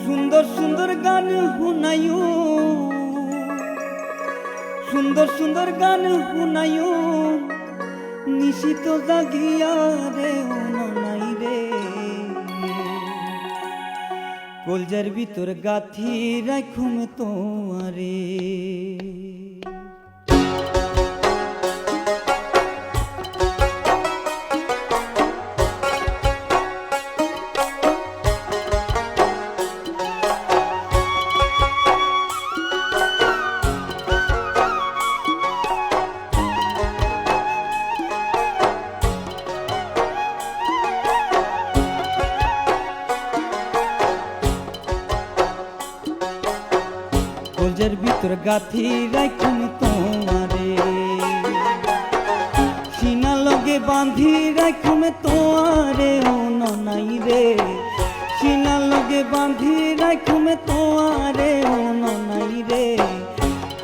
সুন্দর সুন্দর গান শুনায়ো, সুন্দর সুন্দর গান শুনায়ো, নিশিত জাগিয়া রে নাই রে। কলজার ভিতর গাথি রাখুম তোমারে। কলজার ভিতর গাথি রাখুম তোমারে, সিনা লগে বাঁধি রাখুম তোমারে ও নাই রে। সিনা লগে বাঁধি রাখুম তোমারে ও নাই রে।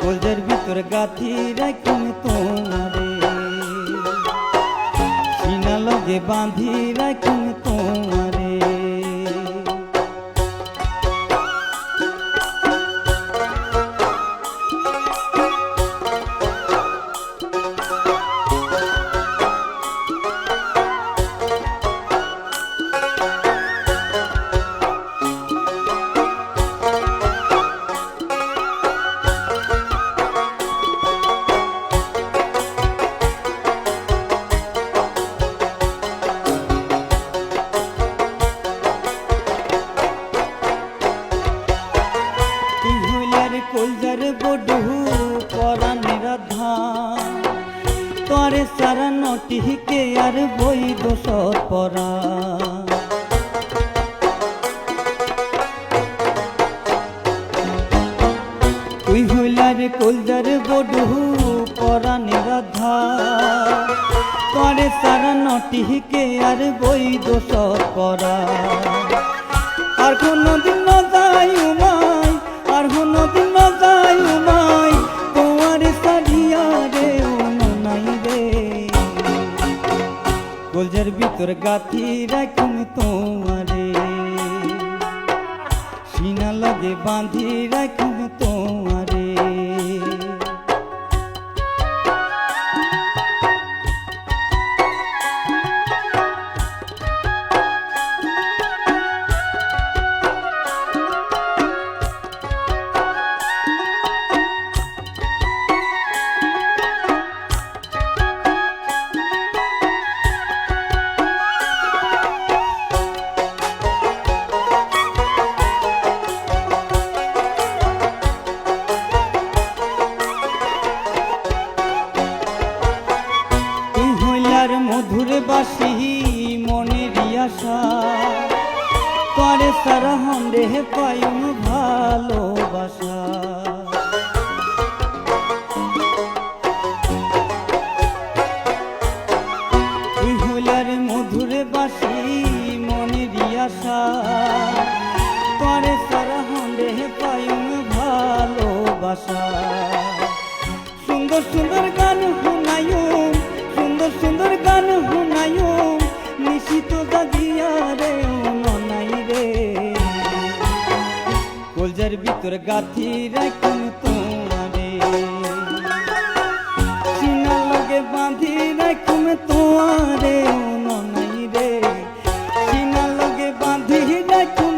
কলজার ভিতর গাথি রাখুম তোমারে, সিনা লগে বাঁধি রাখুম তোমারে। কলজার বডু পরাণের ধান, তোরে সারা নটিকে আর বই দোষর পরা। তুই হইলার কলজার বডু পরাণের ধান, তোরে সারা নটিকে আর বই দোষর পরা। আর কোনদিন না যাই উমাই, আর কোনদিন না যাই উমাই, তোমারে সারিয়া রে ও নাই রে। কলজার ভিতর গাথি রাখুম তোমারে, সিনা লগে বাঁধি রাখুম তোমারে। মধুর বাসি মনের আশা, তোরে সারা হন্ডে পাইম ভালোবাসা। তুই হইলার মধুর বাসি মনের আশা, তোরে সারা হন্ডে পাইম ভালোবাসা। সুন্দর সুন্দর গান শুনায়ো, সুন্দর সুন্দর গান শুনায়ো, নিশিত জাগিয়া রে ও নাই রে। কলজার ভিতর গাথি রাখুম তোমারে, সিনা লগে বাঁধি রাখুম তোমারে ও নাই রে। সিনা লগে বাঁধি রাখুম